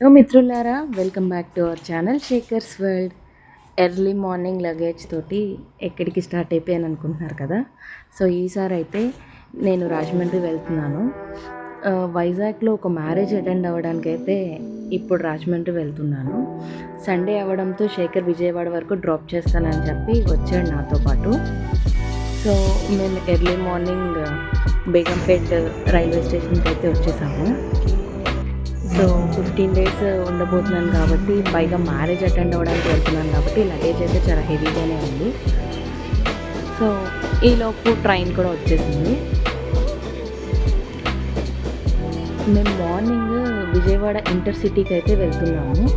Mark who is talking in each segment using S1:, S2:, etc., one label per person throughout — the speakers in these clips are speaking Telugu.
S1: హలో మిత్రులారా, welcome back to our channel shakers world. Early morning luggage తోటి ఎక్కడికి స్టార్ట్ అయిపోయాను అనుకుంటున్నారు కదా. సో ఈసారి అయితే నేను రాజమండ్రి వెళ్తున్నాను. వైజాగ్లో ఒక మ్యారేజ్ అటెండ్ అవ్వడానికి అయితే ఇప్పుడు రాజమండ్రి వెళ్తున్నాను. సండే అవ్వడంతో శేఖర్ విజయవాడ వరకు డ్రాప్ చేస్తానని చెప్పి వచ్చాడు నాతో పాటు. సో మేము ఎర్లీ మార్నింగ్ బేగంపేట్ రైల్వే స్టేషన్కి అయితే వచ్చేసాము. సో 15 days ఉండబోతున్నాను కాబట్టి, పైగా మ్యారేజ్ అటెండ్ అవ్వడానికి వెళ్తున్నాను కాబట్టి లగేజ్ అయితే చాలా హెవీగానే ఉంది. సో ఈలోపు ట్రైన్ కూడా వచ్చేసింది. మేము మార్నింగ్ విజయవాడ ఇంటర్సిటీకి అయితే వెళ్తున్నాము.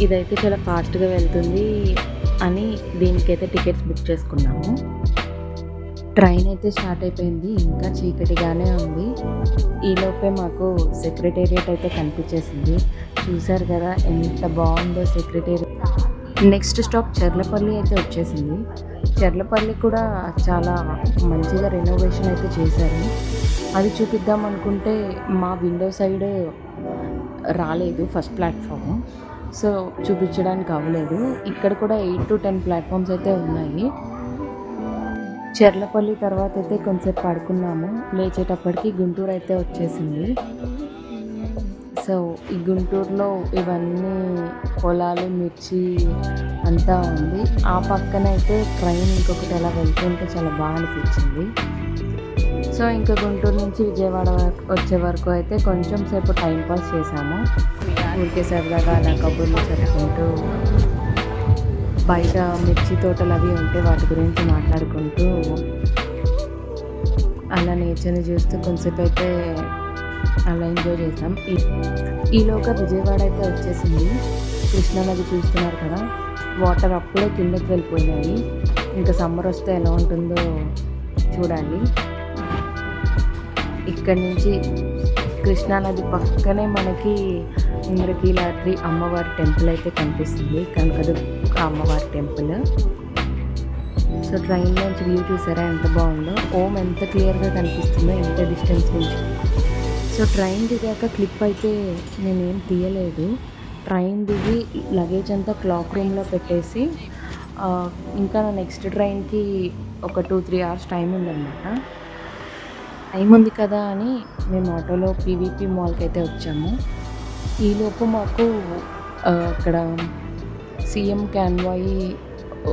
S1: ఇదైతే చాలా ఫాస్ట్గా వెళ్తుంది అని దీనికైతే టికెట్స్ బుక్ చేసుకున్నాము. ట్రైన్ అయితే స్టార్ట్ అయిపోయింది. ఇంకా చీకటిగానే ఉంది. ఈలోపే మాకు సెక్రటేరియట్ అయితే కనిపించేసింది. చూసారు కదా ఎంత బాగుందో సెక్రటేరియట్. నెక్స్ట్ స్టాప్ చర్లపల్లి అయితే వచ్చేసింది. చర్లపల్లి కూడా చాలా మంచిగా రెనోవేషన్ అయితే చేశారు. అది చూపిద్దాం అనుకుంటే మా విండో సైడ్ రాలేదు ఫస్ట్ ప్లాట్ఫామ్. సో చూపించడానికి అవ్వలేదు. ఇక్కడ కూడా 8 to 10 ప్లాట్ఫామ్స్ అయితే ఉన్నాయి. చర్లపల్లి తర్వాత అయితే కొంచెంసేపు పడుకున్నాము. లేచేటప్పటికి గుంటూరు అయితే వచ్చేసింది. సో ఈ గుంటూరులో ఇవన్నీ పొలాలు, మిర్చి అంతా ఉంది. ఆ పక్కన అయితే ట్రైన్ ఇంకొకటి అలా వెళ్తుంటే చాలా బాగా అనిపించింది. సో ఇంకా గుంటూరు నుంచి విజయవాడ వచ్చే వరకు అయితే కొంచెం సేపు టైంపాస్ చేసాము. ఊరికే సరదాగా అలా కబుర్లు చెప్పుకుంటూ, బయట మిర్చి తోటలు అవి ఉంటే వాటి గురించి మాట్లాడుకుంటూ అలా నేచర్ని చూస్తూ కొంచెంసేపు అయితే అలా ఎంజాయ్ చేసాం. ఈలోగా విజయవాడ అయితే వచ్చేసింది. కృష్ణానది చూస్తున్నారు కదా, వాటర్ అప్పుడే కిందకి వెళ్ళిపోయినాయి. ఇంకా సమ్మర్ వస్తే ఎలా ఉంటుందో చూడాలి. ఇక్కడి నుంచి కృష్ణానది పక్కనే మనకి ఇంద్రకీలాద్రి అమ్మవారి టెంపుల్ అయితే కనిపిస్తుంది, కనకదుర్గ అమ్మవారి టెంపుల్. సో ట్రైన్లోంచి వ్యూ చూసారా ఎంత బాగుందో. ఓం ఎంత క్లియర్గా కనిపిస్తుందో ఎంత డిస్టెన్స్ నుంచి. సో ట్రైన్ దిగాక క్లిప్ అయితే నేనేం తీయలేదు. ట్రైన్ దిగి లగేజ్ అంతా క్లాక్ రూమ్లో పెట్టేసి ఇంకా నా నెక్స్ట్ ట్రైన్కి ఒక 2-3 hours టైం ఉందన్నమాట. టైం ఉంది కదా అని మేము ఆటోలో పీవీపీ మాల్కి అయితే వచ్చాము. ఈలోపు మాకు అక్కడ సీఎం క్యాన్వాయ్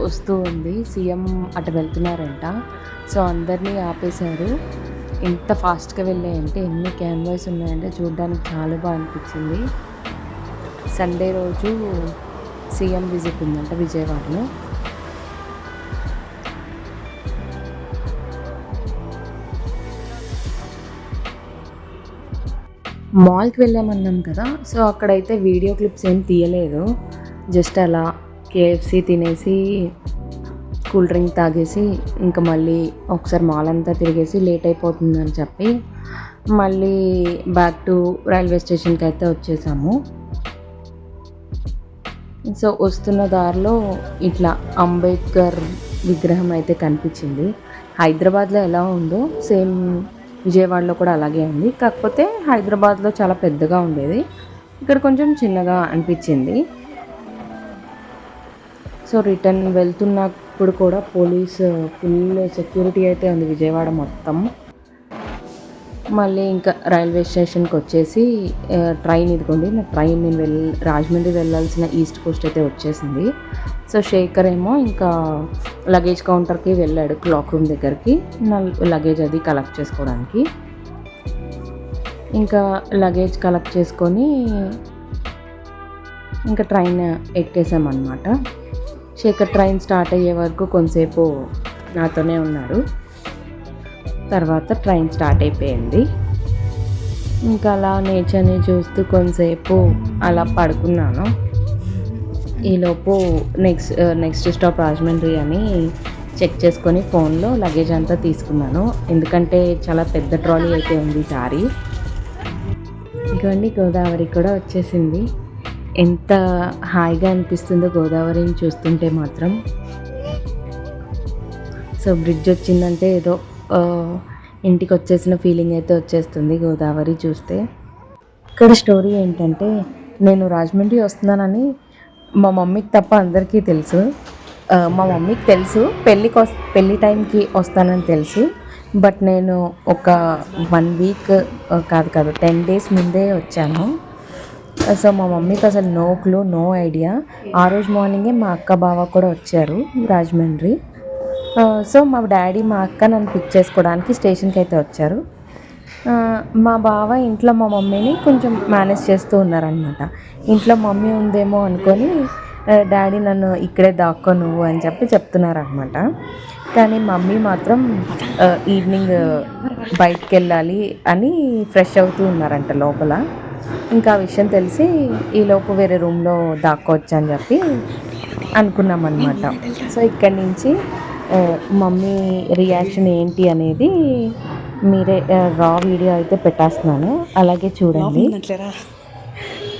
S1: వస్తూ ఉంది. సీఎం అటు వెళ్తున్నారంట. సో అందరినీ ఆపేశారు. ఎంత ఫాస్ట్గా వెళ్ళాయంటే, ఎన్ని క్యాన్వాయ్స్ ఉన్నాయంటే చూడడానికి చాలా బాగా అనిపించింది. సండే రోజు సీఎం విజిట్ ఉందంట విజయవాడలో. మాల్కి వెళ్ళామన్నాం కదా. సో అక్కడైతే వీడియో క్లిప్స్ ఏం తీయలేదు. జస్ట్ అలా కేఎఫ్సి తినేసి, కూల్ డ్రింక్ తాగేసి, ఇంకా మళ్ళీ ఒకసారి మాల్ అంతా తిరిగేసి లేట్ అయిపోతుందని చెప్పి మళ్ళీ బ్యాక్ టు రైల్వే స్టేషన్కి అయితే వచ్చేసాము. సో వస్తున్న దారిలో ఇట్లా అంబేద్కర్ విగ్రహం అయితే కనిపించింది. హైదరాబాద్లో ఎలా ఉందో సేమ్ విజయవాడలో కూడా అలాగే ఉంది. కాకపోతే హైదరాబాద్లో చాలా పెద్దగా ఉండేది, ఇక్కడ కొంచెం చిన్నగా అనిపించింది. సో రిటర్న్ వెళ్తున్నప్పుడు కూడా పోలీస్ ఫుల్ సెక్యూరిటీ అయితే ఉంది విజయవాడ మొత్తం. మళ్ళీ ఇంకా రైల్వే స్టేషన్కి వచ్చేసి ట్రైన్ ఇదిగోండి. నా ట్రైన్ నేను రాజమండ్రి వెళ్ళాల్సిన ఈస్ట్ కోస్ట్ అయితే వచ్చేసింది. సో శేఖర్ ఏమో ఇంకా లగేజ్ కౌంటర్కి వెళ్ళాడు, క్లాక్ రూమ్ దగ్గరికి, నా లగేజ్ అది కలెక్ట్ చేసుకోవడానికి. ఇంకా లగేజ్ కలెక్ట్ చేసుకొని ఇంకా ట్రైన్ ఎక్కేసామన్నమాట. శేఖర్ ట్రైన్ స్టార్ట్ అయ్యే వరకు కొంతసేపు నాతోనే ఉన్నాడు. తర్వాత ట్రైన్ స్టార్ట్ అయిపోయింది. ఇంకా అలా నేచర్ని చూస్తూ కొంతసేపు అలా పడుకున్నాను. ఈలోపు నెక్స్ట్ స్టాప్ రాజమండ్రి అని చెక్ చేసుకొని ఫోన్లో లగేజ్ అంతా తీసుకున్నాను. ఎందుకంటే చాలా పెద్ద ట్రాలీ అయితే ఉంది ఈసారి. ఇదిగోండి గోదావరి కూడా వచ్చేసింది. ఎంత హాయిగా అనిపిస్తుందో గోదావరిని చూస్తుంటే మాత్రం. సో బ్రిడ్జ్ వచ్చిందంటే ఏదో ఇంటికి వచ్చేసిన ఫీలింగ్ అయితే వచ్చేస్తుంది గోదావరి చూస్తే. ఇక్కడ స్టోరీ ఏంటంటే, నేను రాజమండ్రి వస్తున్నానని మా మమ్మీకి తప్ప అందరికీ తెలుసు. మా మమ్మీకి తెలుసు పెళ్ళి టైంకి వస్తానని తెలుసు. బట్ నేను ఒక 1 వీక్ కాదు 10 డేస్ ముందే వచ్చాను. సో మా మమ్మీకి అసలు నో క్లూ, నో ఐడియా. ఆ రోజు మార్నింగే మా అక్క బావ కూడా వచ్చారు రాజమండ్రి. సో మా డాడీ మా అక్క నన్ను పిక్ చేసుకోవడానికి స్టేషన్కి అయితే వచ్చారు. మా బావ ఇంట్లో మా మమ్మీని కొంచెం మేనేజ్ చేస్తూ ఉన్నారనమాట. ఇంట్లో మమ్మీ ఉందేమో అనుకొని డాడీ నన్ను ఇక్కడే దాక్కో నువ్వు అని చెప్తున్నారనమాట. కానీ మమ్మీ మాత్రం ఈవినింగ్ బయటికి వెళ్ళాలి అని ఫ్రెష్ అవుతూ ఉన్నారంట లోపల. ఇంకా ఆ విషయం తెలిసి ఈలోపు వేరే రూమ్లో దాక్కోవచ్చు అని చెప్పి అనుకున్నాం అనమాట. సో ఇక్కడి నుంచి మమ్మీ రియాక్షన్ ఏంటి అనేది మీరే రా వీడియో అయితే పెట్టేస్తున్నాను, అలాగే చూడండి.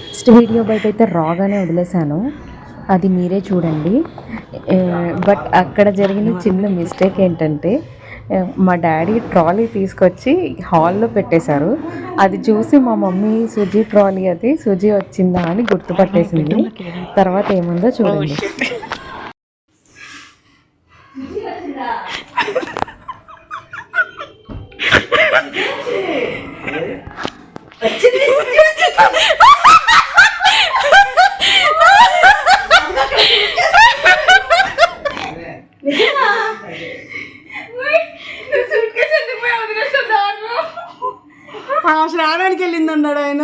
S1: నెక్స్ట్ వీడియో బయట అయితే రాగానే వదిలేశాను, అది మీరే చూడండి. బట్ అక్కడ జరిగిన చిన్న మిస్టేక్ ఏంటంటే, మా డాడీ ట్రాలీ తీసుకొచ్చి హాల్లో పెట్టేశారు. అది చూసి మా మమ్మీ సుజీ ట్రాలీ అది సుజీ వచ్చిందా అని గుర్తుపట్టేసింది. తర్వాత ఏముందో చూడండి.
S2: స్నానానికి వెళ్ళింది అన్నాడు ఆయన.